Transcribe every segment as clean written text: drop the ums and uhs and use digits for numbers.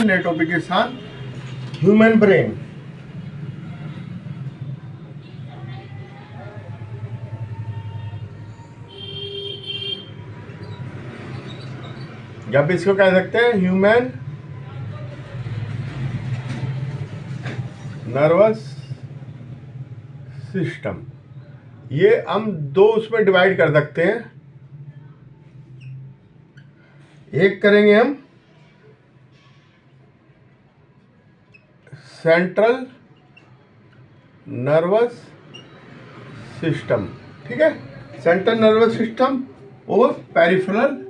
हैं नए टॉपिक के साथ, ह्यूमन ब्रेन। या भी इसको कह सकते हैं ह्यूमन नर्वस सिस्टम। ये हम दो उसमें डिवाइड कर सकते हैं। एक करेंगे हम सेंट्रल नर्वस सिस्टम, ठीक है, सेंट्रल नर्वस सिस्टम और पेरिफेरल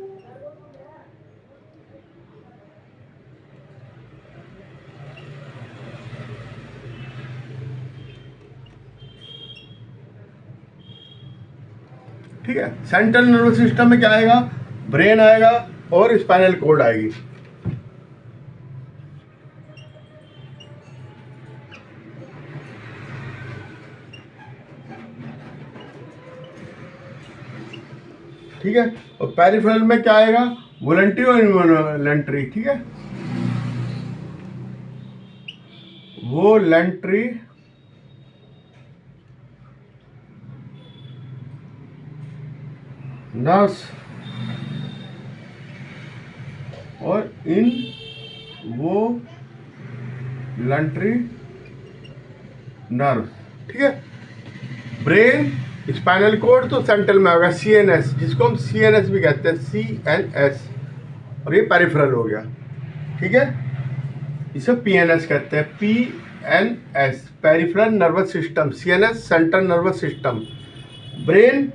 ठीक है। सेंट्रल नर्वस सिस्टम में क्या आएगा, ब्रेन आएगा और स्पाइनल कॉर्ड आएगी। ठीक है, और पेरिफेरल में क्या आएगा, वॉलंटरी और इनवॉलंटरी, ठीक है, वॉलंटरी नर्व्स और इनवॉलंटरी नर्व, ठीक है। ब्रेन, स्पाइनल कोड तो सेंट्रल में होगा, सीएनएस, जिसको हम सीएनएस भी कहते हैं, सीएनएस, और ये पेरिफेरल हो गया, ठीक है। इसे पीएनएस कहते हैं, PNS, peripheral nervous system, CNS central nervous system. Brain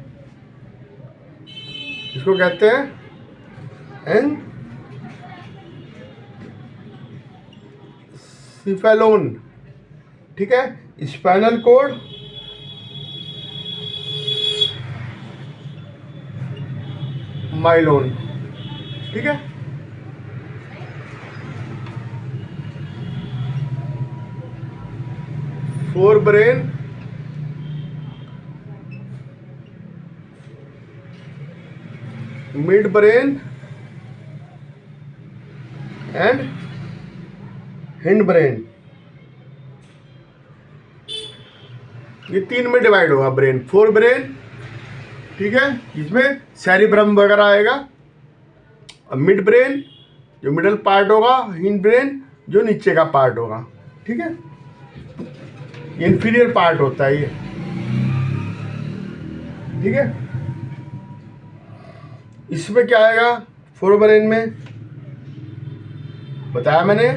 इसको कहते हैं एनसेफेलोन, ठीक है। स्पाइनल कोड माइलोन, ठीक है। Four brain mid brain and hind brain, ये तीन में डिवाइड होगा ब्रेन। फोर ब्रेन, ठीक है, इसमें सेरिब्रम वगैरह आएगा। और मिड ब्रेन जो मिडल पार्ट होगा, हिंड ब्रेन जो नीचे का पार्ट होगा, ठीक है, इंफीरियर पार्ट होता है ये, ठीक है। इसमें क्या आएगा, फोर ब्रेन में बताया मैंने,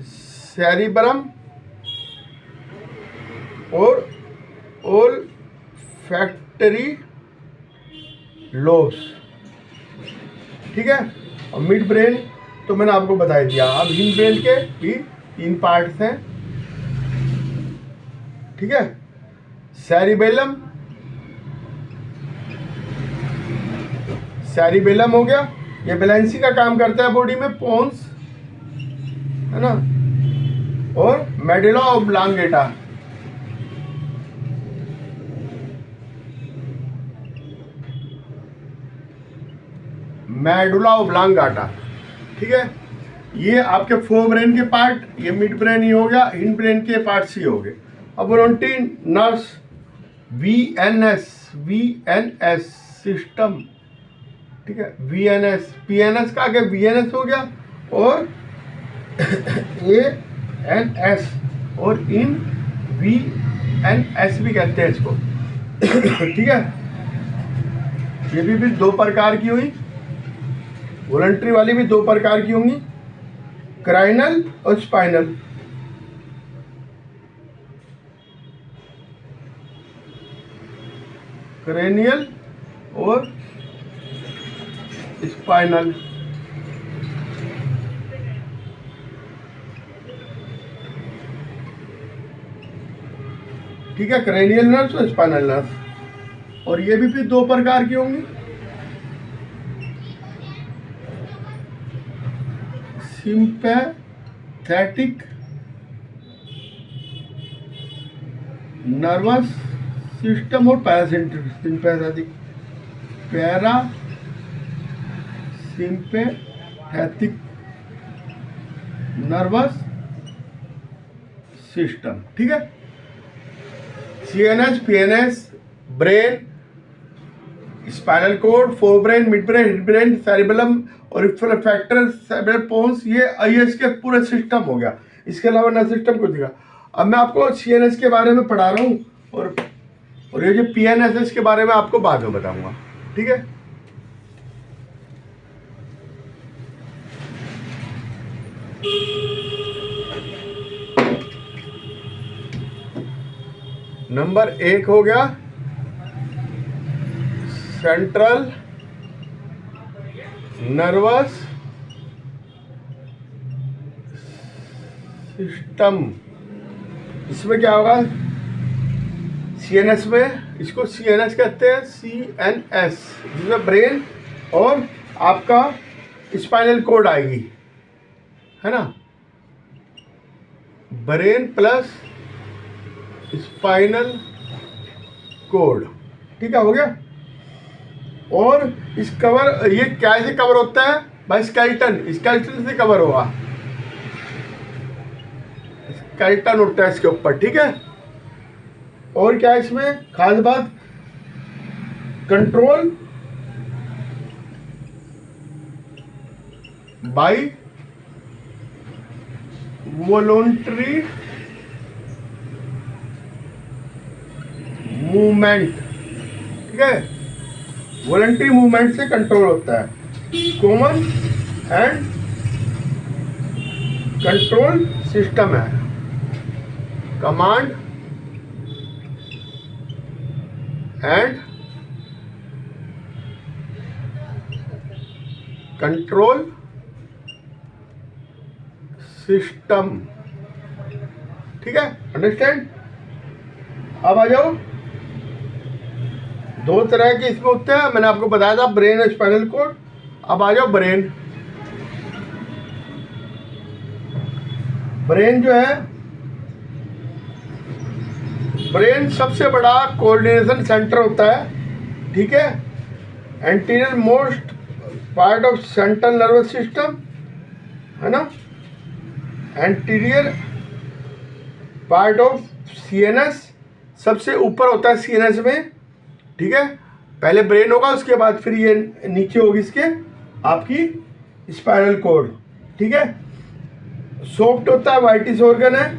सेरिब्रम और ओल्फैक्टरी लोब्स, ठीक है। और मिड ब्रेन तो मैंने आपको बता दिया। अब हिंड ब्रेन के भी तीन पार्ट्स हैं, ठीक है। सेरिबेलम, सेरिबेलम हो गया, ये बैलेंसिंग का काम करता है बॉडी में, पोन्स है ना, और मेडुला ऑब्लांगेटा, मेडुला ऑब्लांगेटा, ठीक है। ये आपके फोर ब्रेन के पार्ट, ये मिड ब्रेन ही हो गया, हिंड ब्रेन के पार्ट्स ही हो गए। अब वॉलंटरी नर्व्स, वीएनएस सिस्टम, ठीक है, वीएनएस, पीएनएस का आगे वीएनएस हो गया, और एएनएस और इन वीएनएस भी कहते हैं इसको, ठीक है। ये भी दो प्रकार की हुई, वॉलंटरी वाली भी दो प्रकार की होंगी, क्राइनल और स्पाइनल। क्रेनियल और स्पाइनल, ठीक है, क्रेनियल नर्व्स और स्पाइनल नर्व्स। और ये भी फिर दो प्रकार की होंगी, सिंपैथेटिक नर्वस सिस्टम और parasympathetic, para sympathetic nervous system. ठीक है, CNS, PNS, brain, spinal cord, fore brain, mid brain, hind brain, cerebellum और फैक्टर सेरेब्रल पोन्स, ये आईएस के पूरे सिस्टम हो गया। इसके अलावा नर्व सिस्टम कुछ दिखा। अब मैं आपको सीएनएस के बारे में पढ़ा रहा हूँ और ये जो पीएनएसएस के बारे में आपको बाद में बताऊंगा। ठीक है, नंबर 1 हो गया सेंट्रल नर्वस सिस्टम। इसमें क्या होगा, सीएनएस में, इसको सीएनएस कहते हैं, सीएनएस, जिसमें ब्रेन और आपका स्पाइनल कोड आएगी, है ना, ब्रेन प्लस स्पाइनल कोड। ठीक है, हो गया। और इस कवर, ये क्या से कवर होता है भाई, स्केलेटन, स्केलेटन से कवर होगा, स्केलेटन होता है इसके ऊपर। ठीक है, और क्या है इसमें खास बात, कंट्रोल बाय वॉलंटरी मूवमेंट। ठीक है, वॉलंटरी मूवमेंट से कंट्रोल होता है। कॉमन एंड कंट्रोल सिस्टम है, कमांड एंड कंट्रोल सिस्टम। ठीक है, अंडरस्टैंड। अब आ जाओ, दो तरह के इसमें होते हैं, मैंने आपको बताया था, ब्रेन और स्पाइनल कोड। अब आ जाओ ब्रेन। ब्रेन जो है, ब्रेन सबसे बड़ा कोऑर्डिनेशन सेंटर होता है। ठीक है, anterior most part of central nervous system, है ना, एंटीरियर पार्ट ऑफ सीएनएस, सबसे ऊपर होता है सीएनएस में। ठीक है, पहले ब्रेन होगा, उसके बाद फिर ये नीचे होगी इसके आपकी स्पाइनल कोड। ठीक है, सॉफ्ट होता है, वाइटिस ऑर्गन है।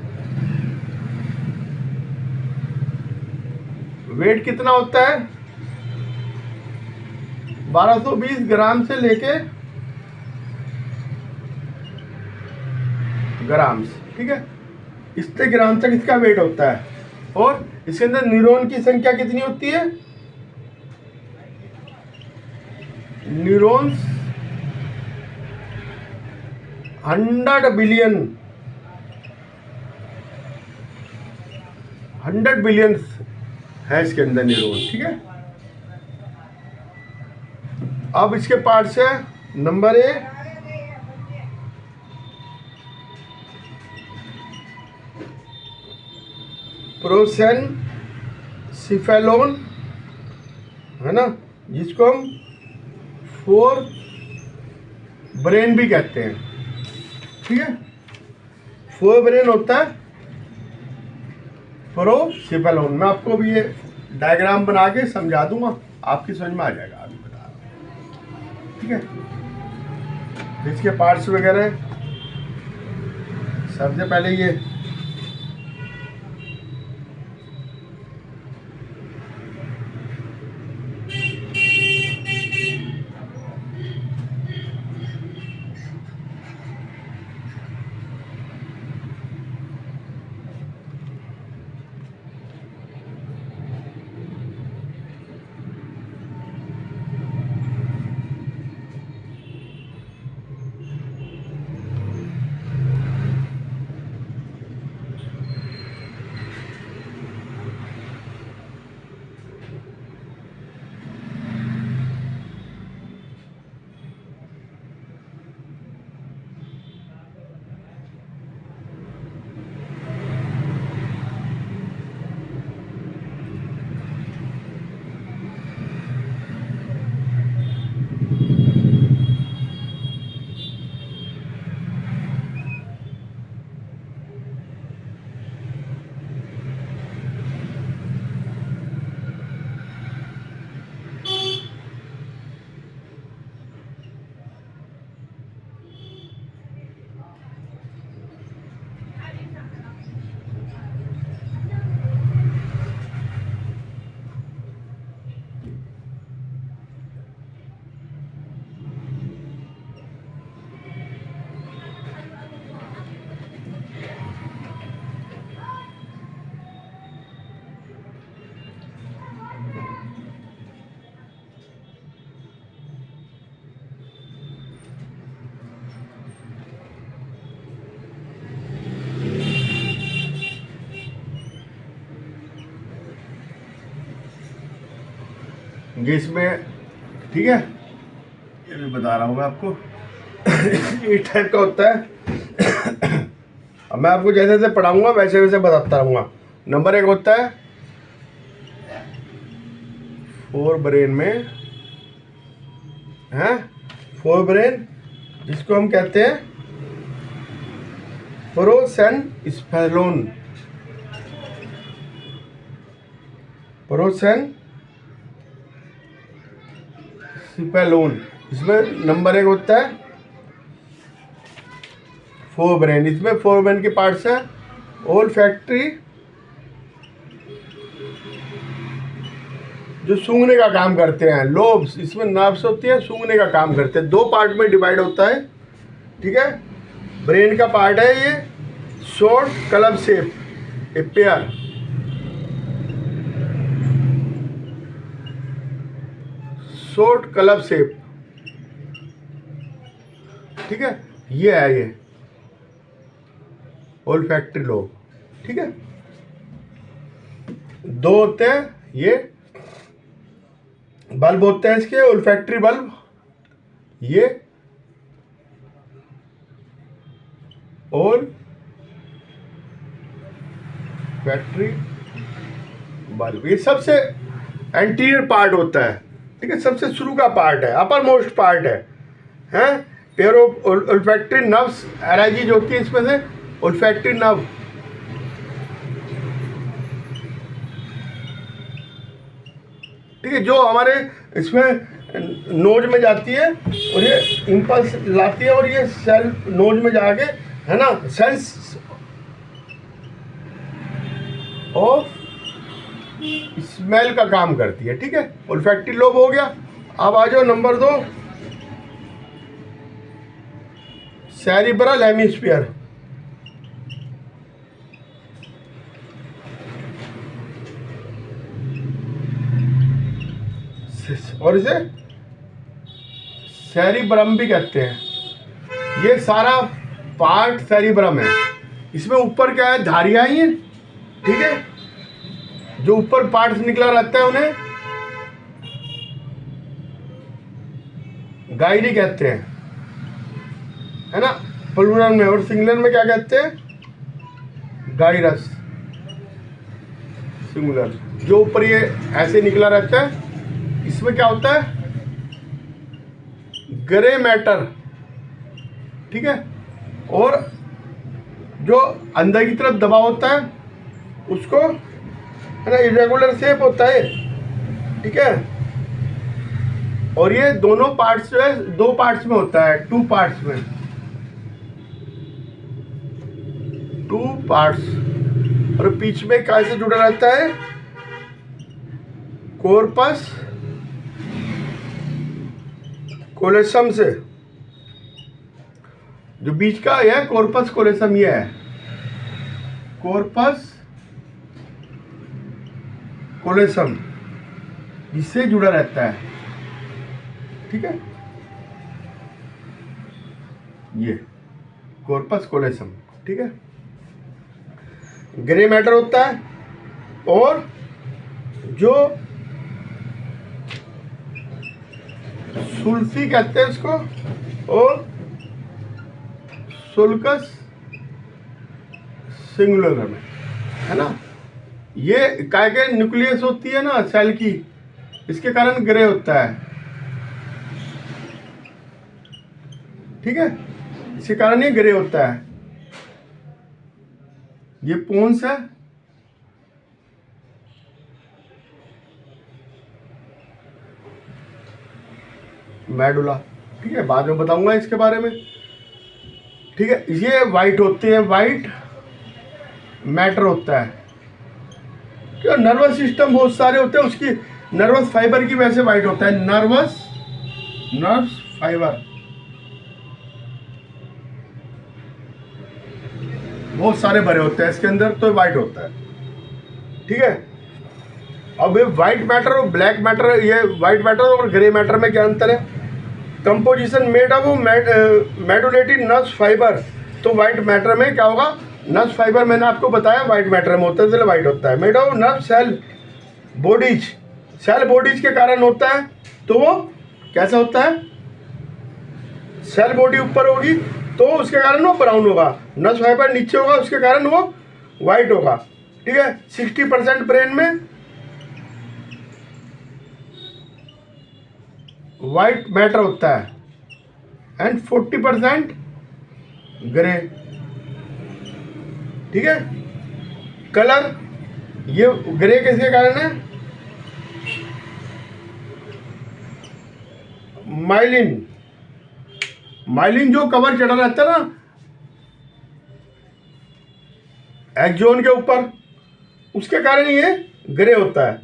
वेट कितना होता है, 1220 ग्राम से लेके ग्राम। ठीक है, इतने ग्राम तक इसका वेट होता है। और इसके अंदर न्यूरॉन की संख्या कितनी होती है, न्यूरॉन्स 100 बिलियन, 100 बिलियन है इसके अंदर न्यूरॉन। ठीक है, अब इसके पार्ट्स है, नंबर 1 प्रोसेनसिफेलोन, है ना, जिसको हम 4 ब्रेन भी कहते हैं। ठीक है, 4 ब्रेन होता है प्रोसेफेलोन। मैं आपको भी ये डायग्राम बना के समझा दूंगा, आपकी समझ में आ जाएगा, अभी बता रहा हूं। ठीक है, इसके पार्ट्स वगैरह, सबसे पहले ये ये इसमें, ठीक है, ये भी बता रहा हूँ मैं आपको। इस टाइप का होता है। अब मैं आपको जैसे जैसे पढ़ाऊंगा वैसे वैसे बताता रहूँगा। नंबर 1 होता है फोर ब्रेन में, है फोर ब्रेन, जिसको हम कहते हैं प्रोसेनस्फेरोन। प्रोसेनस्फेरोन, इसमें नंबर 1 होता है फोर ब्रेन। इसमें फोर ब्रेन के पार्ट्स हैं ओल्फैक्टरी, जो सूंघने का काम करते हैं, लोब्स, इसमें नर्व्स होती है, सूंघने का काम करते हैं। 2 पार्ट में डिवाइड होता है, ठीक है। ब्रेन का पार्ट है ये short club shape, a pair, short club shape, ठीक है, ये है ये ओल्फैक्टरी लोब, ठीक है। 2 होते हैं ये बल्ब होते हैं इसके, ओल्फैक्टरी बल्ब, ये ओल्फैक्टरी बल्ब, ये सबसे एंटीरियर पार्ट होता है, ठीक है, सबसे शुरू का पार्ट है, अपर मोस्ट पार्ट है, हैं। Pair of olfactory nerves arise होती है इसमें से, ओल्फैक्टरी नर्व, ठीक है, जो हमारे इसमें नोज में जाती है और ये इम्पल्स लाती है और ये सेल नोज में जाके, है ना, सेंस ऑफ स्मेल का काम करती है, ठीक है। ओल्फैक्टरी लोब हो गया। अब आ जाओ नंबर 2, सेरिब्रल हेमिस्फीयर। और इसे सेरिब्रम भी कहते हैं। ये सारा पार्ट सेरिब्रम है। इसमें ऊपर क्या है, धारियां ही हैं, ठीक है। जो ऊपर पार्ट्स निकला रहता है उन्हें गायरी कहते हैं, है ना, प्लूरल में। और सिंगुलर में क्या कहते हैं, गायरस, सिंगुलर। जो ऊपर ये ऐसे निकला रहता है, इसमें क्या होता है, ग्रे मैटर, ठीक है। और जो अंदर की तरफ दबा होता है उसको, है ना, इरेगुलर शेप होता है, ठीक है। और ये दोनों पार्ट्स जो है 2 पार्ट्स में होता है, 2 पार्ट्स में, 2 पार्ट्स। और बीच में कैसे जुड़ा रहता है, कॉर्पस कोलेसम से। जो बीच का है कॉर्पस कोलेसम, ये है कॉर्पस कोलेसम, इससे जुड़ा रहता है, ठीक है। ये कॉर्पस कोलेसम, ठीक है। ग्रे मैटर होता है। और जो सुल्फी कहते हैं इसको, और सुल्कस सिंगुलर में, है ना। ये काय के न्यूक्लियस होती है ना सेल की, इसके कारण ग्रे होता है, ठीक है, इसके कारण ये ग्रे होता है। ये पोन्स है, मेडुला, ठीक है, बाद में बताऊंगा इसके बारे में, ठीक है। ये वाइट होते हैं, वाइट मैटर होता है। क्या नर्वस सिस्टम बहुत सारे होते हैं, उसकी नर्वस फाइबर की वजह से वाइट होता है। नर्व्स फाइबर बहुत सारे भरे होते हैं इसके अंदर, तो वाइट होता है, ठीक है। अब ये व्हाइट मैटर और ब्लैक मैटर, ये व्हाइट मैटर और ग्रे मैटर में क्या अंतर है? Composition made of medullated nerves fibre. तो व्हाइट मैटर में क्या होगा? नर्व्स फाइबर मैंने आपको बताया व्हाइट मैटर में होता है, इसलिए व्हाइट होता है। Made of nerve cell bodies, cell bodies के कारण होता है, तो वो कैसा होता है, सेल बॉडी ऊपर होगी तो उसके कारण वो ब्राउन होगा, नस फाइबर नीचे होगा उसके कारण वो वाइट होगा। ठीक है, 60% ब्रेन में वाइट मैटर होता है एंड 40% ग्रे। ठीक है, कलर, ये ग्रे किसके कारण है, माइलिन, माइलिन जो कवर चढ़ा रहता है ना एक्सोन के ऊपर, उसके कारण ये ग्रे होता है,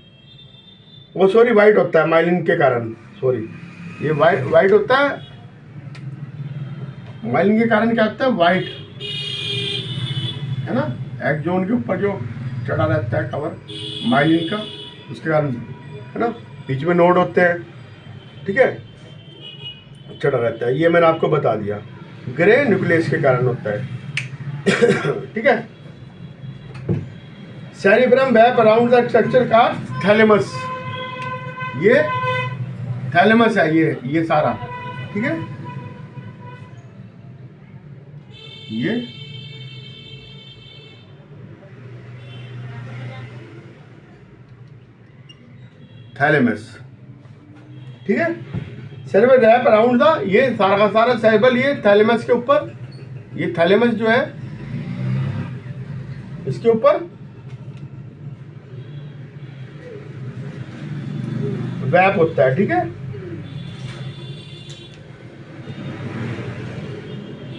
वो सॉरी वाइट होता है माइलिन के कारण, सॉरी ये वाइट होता है, माइलिन के कारण क्या होता है, वाइट है ना, एक्सोन के ऊपर जो चढ़ा रहता है कवर माइलिन का, उसके कारण है ना, बीच में नोड होते हैं। ठीक है, चढ़ा रहता है, ये मैंने आपको बता दिया, ग्रे न्यूक्लियस के कारण होता है। ठीक है, सेरिब्रम वैप अराउंड द स्ट्रक्चर का थैलेमस, ये थैलेमस है, ये सारा। ठीक है, ये थैलेमस। ठीक है, सेरेब्रल रैप अराउंड द, ये सारा का सारा सेरेब्रल ये थैलेमस के ऊपर, ये थैलेमस जो है इसके ऊपर वैप होता है। ठीक है,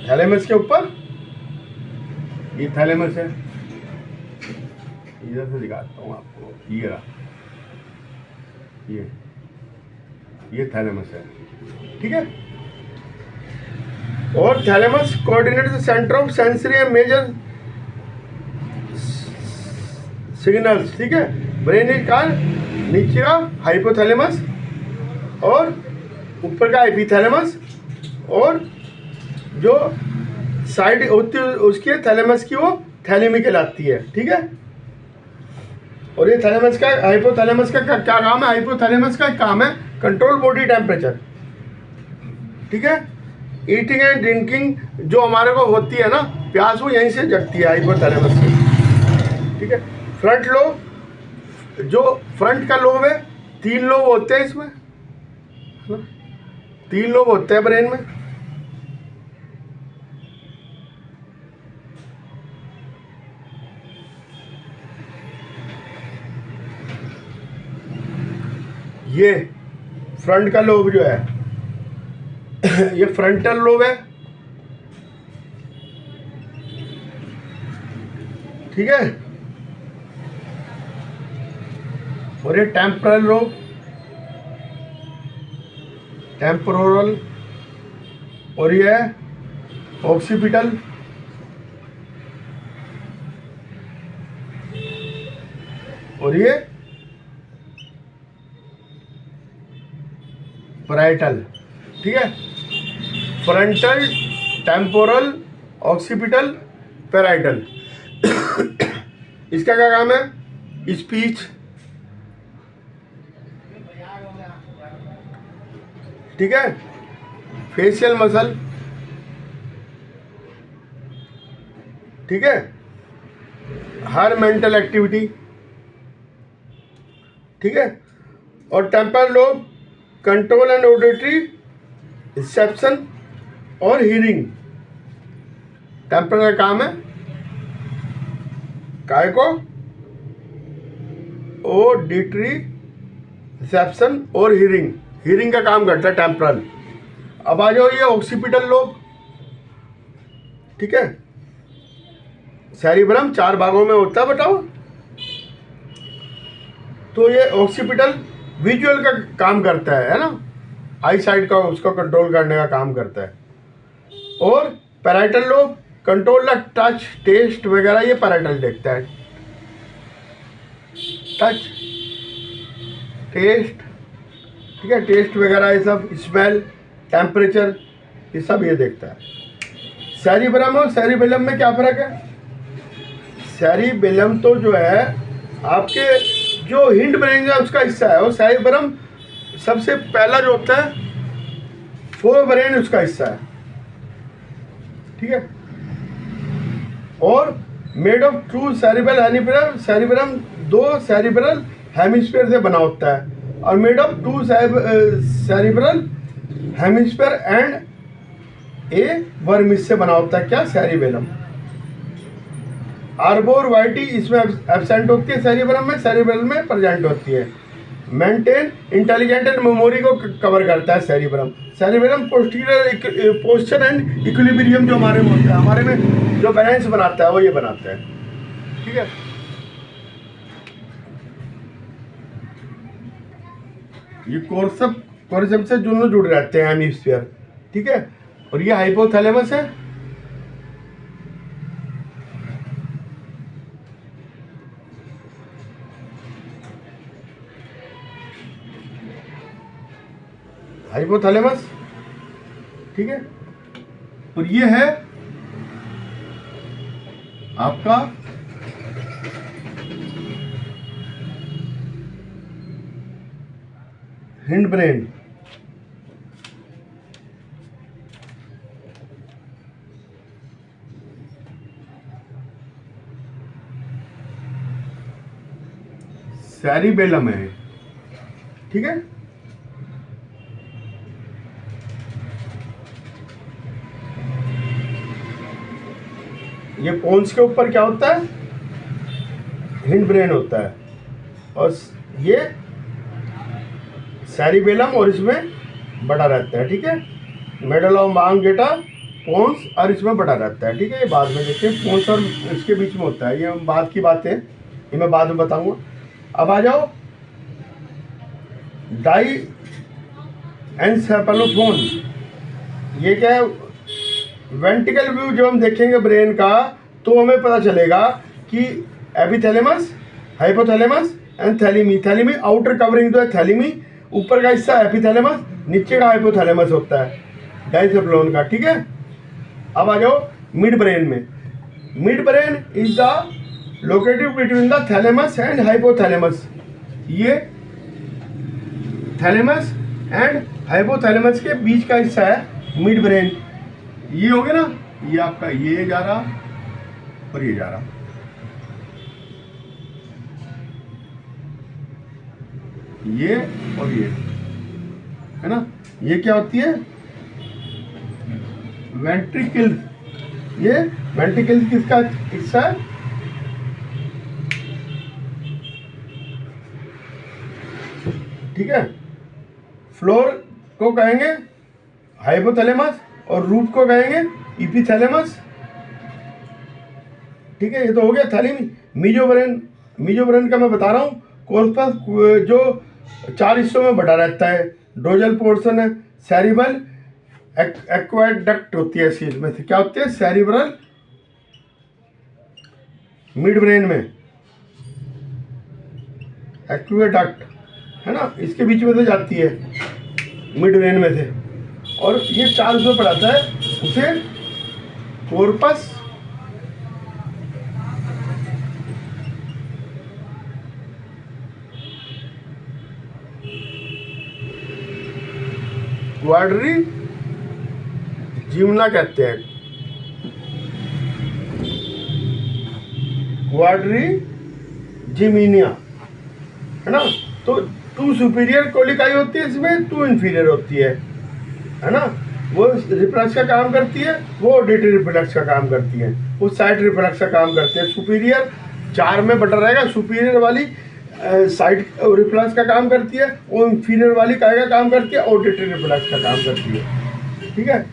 थैलेमस के ऊपर, ये थैलेमस है, इधर से दिखाता हूँ आपको, ये रहा, ये थैलेमस है। ठीक है, और thalamus coordinate the centre of sensory and major signals. ठीक है, ब्रेन इज का नीचे का हाइपोथैलेमस और ऊपर का एपिथैलेमस, और जो साइड होती है उसके थैलेमस की वो थैलेमी कहलाती है। ठीक है, और ये थैलेमस का, हाइपोथैलेमस का क्या काम है, हाइपोथैलेमस का काम है कंट्रोल बॉडी टेम्परेचर। ठीक है, ईटिंग एंड ड्रिंकिंग जो हमारे को होती है ना प्यास, वो यहीं से जगती है हाइपोथैलेमस से। ठीक है, फ्रंट लोब, जो फ्रंट का लोब है, 3 लोब होते हैं इसमें, 3 लोब होते हैं ब्रेन में। ये फ्रंट का लोब जो है ये फ्रंटल लोब है। ठीक है, और ये टेम्पोरल लोब, टेम्पोरल, और ये है ऑक्सीपिटल, और ये पैराइटल। ठीक है, फ्रंटल, टेम्पोरल, ऑक्सीपिटल, पैराइटल। इसका क्या काम है, स्पीच। ठीक है, फेशियल मसल। ठीक है, हर मेंटल एक्टिविटी। ठीक है, और temporal lobe control and auditory reception और हीरिंग। टेम्पोरल का काम है काय को ऑडिटरी रिसेप्शन और हीरिंग, हीरिंग का काम करता है टेम्पोरल। अब आ जाओ ये ऑक्सीपिटल लोब। ठीक है, सेरिब्रम 4 भागों में होता है, बताओ। तो ये ऑक्सीपिटल विजुअल का काम करता है ना, आई साइड का उसको कंट्रोल करने का काम करता है। और parietal lobe control the touch, taste वगैरह, ये पैराइटल देखता है, टच, टेस्ट। ठीक है, टेस्ट वगैरह ये सब, स्मेल, टेम्परेचर, ये सब ये देखता है। सेरिब्रम और सेरिबेलम में क्या फ़र्क है, सेरिबेलम तो जो है आपके जो हिंड ब्रेन है उसका हिस्सा है, और सेरिब्रम सबसे पहला जो होता है फोर ब्रेन उसका हिस्सा है, ठीक है। और made of to cerebral hemisphere, cerebrum दो सेरिब्रल हेमिस्फीयर से बना होता है, और made of to cerebral hemisphere and A vermis से बना होता है क्या, सेरिबेलम। आर्बोर वाइटी इसमें एब्सेंट होती है, सेरिब्रम में, सेरिब्रल में प्रेजेंट होती है। मेंटेन इंटेलिजेंट एंड मेमोरी को कवर करता है cerebrum. Cerebrum posterior posture and equilibrium जो हमारे में होता है, हमारे में जो बैलेंस बनाता है वो ये बनाता है, ठीक है। ये कोर्सम से दोनों जुड़ रहते हैं हेमिस्फीयर, ठीक है। और ये हाइपोथैलेमस है, हाइपोथैलेमस, ठीक है। और ये है आपका हिंड ब्रेन, सेरिबेलम है, ठीक है। ये पोन्स के ऊपर क्या होता है, हिंड ब्रेन होता है, और ये सेरिबेलम और इसमें बड़ा रहता है, ठीक है। मेडुला ऑब्लांगेटा पोन्स और इसमें बड़ा रहता है, ठीक है। ये बाद में देखिए पोन्स और इसके बीच में होता है, ये बाद की बातें, ये मैं बाद में बताऊंगा। अब आ जाओ डाई एनसेफेलोफोन, ये क्या है, वेंट्रिकल व्यू जब हम देखेंगे ब्रेन का तो हमें पता चलेगा कि epithalamus, hypothalamus and thalami. Thalami outer covering जो है थैलेमी, ऊपर का हिस्सा एपिथैलेमस, नीचे का हाइपोथैलेमस होता है डाइसेफ्लोन का, ठीक है। अब आ जाओ मिड ब्रेन में। Mid brain is the located between the thalamus and hypothalamus. ये थैलेमस एंड हाइपोथैलेमस के बीच का हिस्सा है मिड ब्रेन। ये हो गया ना, ये आपका ये जा रहा और ये जा रहा, ये और ये है ना। ये क्या होती है, वेंट्रिकल। ये वेंट्रिकल किसका हिस्सा है, ठीक है। फ्लोर को कहेंगे हाइपोथैलेमस और रूट को कहेंगे इपिथैलेमस, ठीक है। ये तो हो गया थैलेमी। मीजोब्रेन, मीजोब्रेन का मैं बता रहा हूँ, कॉर्पस जो 4 हिस्सों में बटा रहता है। डोजल पोर्शन है, सेरिबल एक्वाडक्ट होती है इस में से, क्या होती है, सेरिब्रल मिड ब्रेन में एक्वाडक्ट है ना, इसके बीच में से जाती है मिड ब्रेन में से, और ये 4 हिस्सों पढ़ाता है उसे कॉर्पस क्वाड्री जिम्ना कहते हैं, क्वाड्री जिमिनिया है ना। तो 2 सुपीरियर कोलिकाई होती है इसमें, 2 इंफीरियर होती है ना। वो रिफ्लेक्स का काम करती है, वो ऑडिटरी रिफ्लेक्स का काम करती है, वो साइड रिफ्लेक्स का काम करते हैं। सुपीरियर 4 में बटा रहेगा, सुपीरियर वाली साइड रिफ्लेक्स का काम करती है, वो इंफीरियर वाली काय का काम करती है, ऑडिटरी रिफ्लेक्स का काम करती है, ठीक है।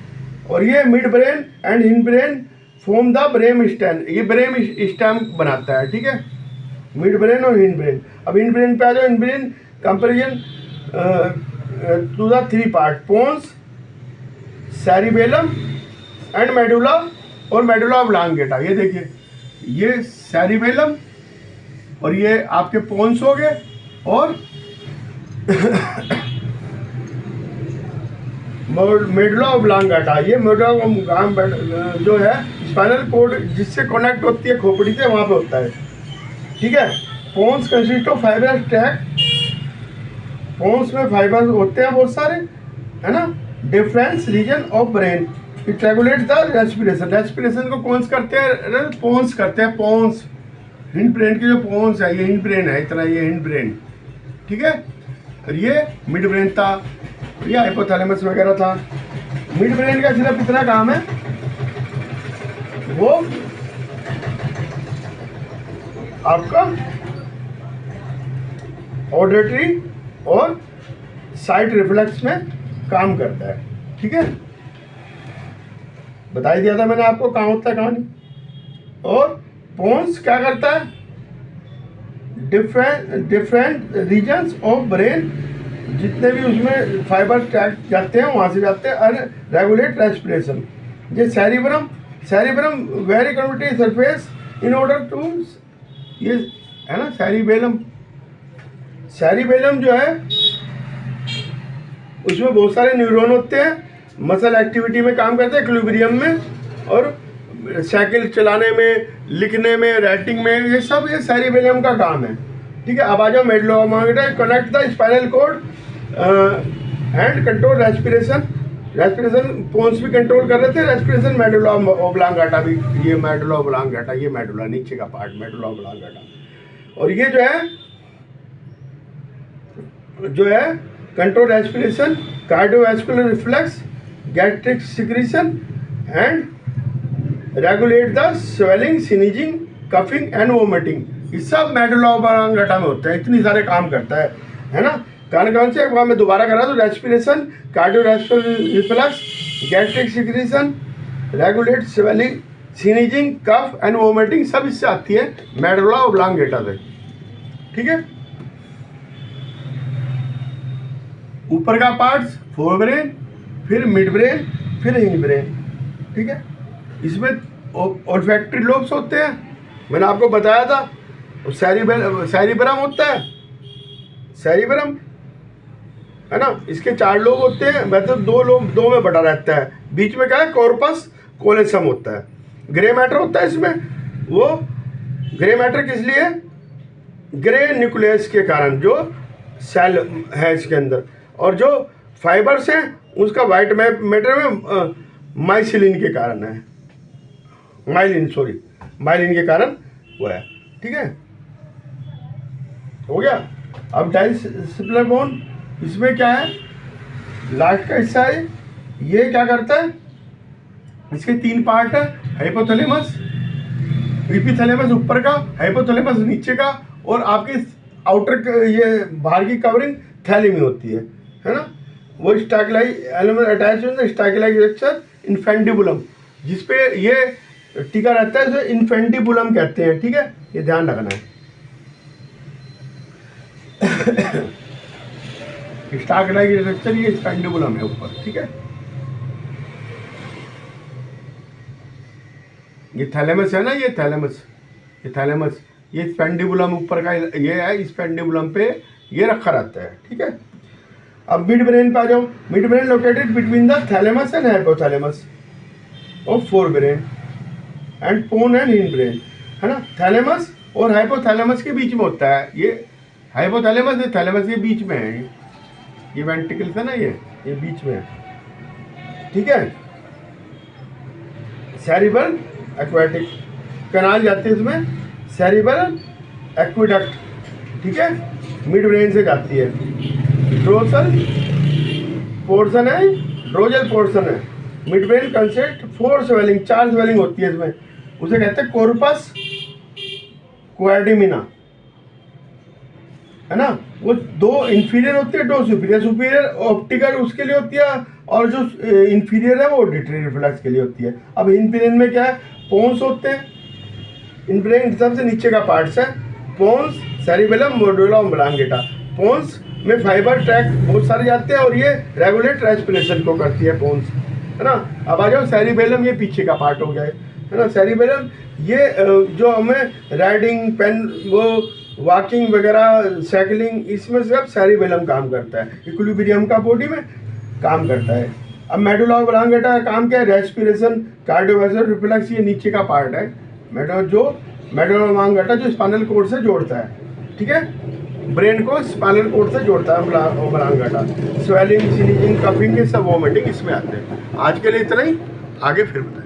और ये mid brain and hind brain form the brain stem, ये ब्रेन स्टेम बनाता है, ठीक है, मिड ब्रेन और हिंड ब्रेन। अब हिंड ब्रेन पे आ जाओ। Hind brain comparison to the 3 part, pons, cerebellum and medulla और मेडुला ऑब्लांगेटा। ये देखिए, ये सेरिबेलम और ये आपके पोन्स हो गए, और मेडुला ऑब्लांगेटा, ये मेडुला जो है स्पाइनल कोड जिससे कनेक्ट होती है खोपड़ी से, वहाँ पे होता है, ठीक है। Pons consist of fibre track, pons में फाइबर होते हैं बहुत सारे, है ना। Difference region of brain, it regulate the respiration, respiration को कौन करते हैं, पोन्स करते हैं, पोन्स। हिंड ब्रेन के जो पोन्स है, ये हिंड ब्रेन है, इतना ये हिंड ब्रेन, ठीक है। और ये मिड ब्रेन था, ये हाइपोथैलेमस वगैरह था। मिड ब्रेन का सिर्फ इतना काम है, वो आपका ऑडिटरी और साइट रिफ्लेक्स में काम करता है, ठीक है। बता ही दिया था मैंने आपको कहाँ होता है कहाँ नहीं। और पोन्स क्या करता है, डिफरेंट रीजन्स ऑफ ब्रेन, जितने भी उसमें फाइबर ट्रैक जाते हैं वहाँ से जाते हैं, और रेगुलेट रेस्पिरेशन। ये cerebrum, cerebrum very converted surface in order to, ये है ना सेरिबेलम। सेरिबेलम जो है उसमें बहुत सारे न्यूरॉन होते हैं, मसल एक्टिविटी में काम करते हैं, इक्विलिब्रियम में, और साइकिल चलाने में, लिखने में, राइटिंग में, ये सब ये सेरिबेलम का काम है, ठीक है। अब आ जाओ medulla oblongata, connect the spinal cord and control respiration. Respiration pons भी कंट्रोल कर रहे थे, रेस्पिरेशन मेडुला ऑब्लांगेटा भी, ये मेडुला ऑब्लांगेटा, ये मेडुला नीचे का पार्ट मेडुला ऑब्लांगेटा। और ये जो है control respiration, cardiovascular reflex, gastric secretion and regulate the swelling, sneezing, coughing and vomiting, ये सब मेडुला ऑब्लांगेटा में होता है, इतनी सारे काम करता है ना। कौन से एक बार मैं दोबारा करा दूँ, respiration, cardiovascular reflex, gastric secretion, regulate swelling, sneezing, cough and vomiting, सब इससे आती है मेडुला ऑब्लांगेटा से, ठीक है। ऊपर का पार्ट्स फोर ब्रेन, फिर मिड ब्रेन, फिर हिंड ब्रेन, ठीक है। इसमें ऑल्फैक्टरी लोब्स होते हैं, मैंने आपको बताया था। सेरिब्रम होता है, सेरिब्रम है ना, इसके 4 लोब होते हैं, मतलब 2 लोब, 2 में बटा रहता है। बीच में क्या है, कॉर्पस कोलेसम होता है। ग्रे मैटर होता है इसमें, वो ग्रे मैटर किस लिए, ग्रे न्यूक्लियस के कारण जो सेल है इसके अंदर, और जो फाइबर्स हैं उसका वाइट मैटर में माइसिलिन के कारण है, माइलिन के कारण वो है, ठीक है। हो गया। अब डाइसिप्लर बोन, इसमें क्या है, लास्ट का हिस्सा है, ये क्या करता है, इसके 3 पार्ट है, हाइपोथैलेमस, एपिथैलेमस ऊपर का, हाइपोथैलेमस नीचे का, और आपके आउटर ये बाहर की कवरिंग थैली में होती है ना। वो स्टाइलाई एलिमेंट अटैच होता है, स्टाइलाई स्ट्रक्चर इन्फेंटिबुलम, जिसपे ये टीका रहता है, इसे इन्फेंटिबुलम कहते हैं, ठीक है, ये ध्यान रखना है। स्टाइलाई स्ट्रक्चर ये इन्फेंटिबुलम है ऊपर, ठीक है। ये थैलेमस है ना, ये थैलेमस, ये स्पेंडिबुलम ऊपर का ये है, इस स्पेंडिबुलम पे ये रखा रहता है, ठीक है। अब मिड ब्रेन पे आ जाओ। Mid brain located between the thalamus and hypothalamus of fore brain and pon and hind brain, है ना। थैलेमस और हाइपोथैलेमस के बीच में होता है ये, हाइपोथैलेमस है, थैलेमस के बीच में है, ये वेंट्रिकल्स है ना, ये बीच में है, ठीक है। सेरिब्रल एक्वेटिक कैनाल जाते हैं इसमें, सेरिब्रल एक्विडक्ट, ठीक है, मिड ब्रेन से जाती है। ड्रोजल पोर्शन है, mid brain concept 4 swelling, 4 swelling होती है इसमें, उसे कहते हैं कॉर्पस क्वाड्रिमिना, है ना। वो 2 इंफीरियर होती है, 2 सुपीरियर ऑप्टिकल उसके लिए होती है, और जो इंफीरियर है वो ऑडिटरी रिफ्लेक्स के लिए होती है। अब इन ब्रेन में क्या है, पोन्स होते हैं, इन ब्रेन सबसे नीचे का पार्ट्स है pons, cerebellum, medulla oblongata. Pons में फाइबर ट्रैक बहुत सारे जाते हैं, और ये रेगुलेट रेस्पिरेशन को करती है पोन्स, है ना। अब आ जाओ सेरिबेलम, ये पीछे का पार्ट हो गया है ना। सेरिबेलम ये जो हमें राइडिंग, पेन, वो वॉकिंग वगैरह, साइकिलिंग, इसमें सब सेरिबेलम काम करता है, इक्विलिब्रियम का बॉडी में काम करता है। अब मेडुला ऑब्लांगेटा का काम क्या है, रेस्पिरेशन, कार्डियोवैस्कुलर रिफ्लेक्स, ये नीचे का पार्ट है। मेडुला ऑब्लांगेटा जो स्पाइनल कॉर्ड से जोड़ता है, ठीक है। ब्रेन को स्पाइनल कोड से जोड़ता है ओब्लांगाटा। स्वेलिंग, स्नीजिंग, कफिंग, ये सब वोमिटिंग इसमें आते हैं। आज के लिए इतना ही, आगे फिर बताएं।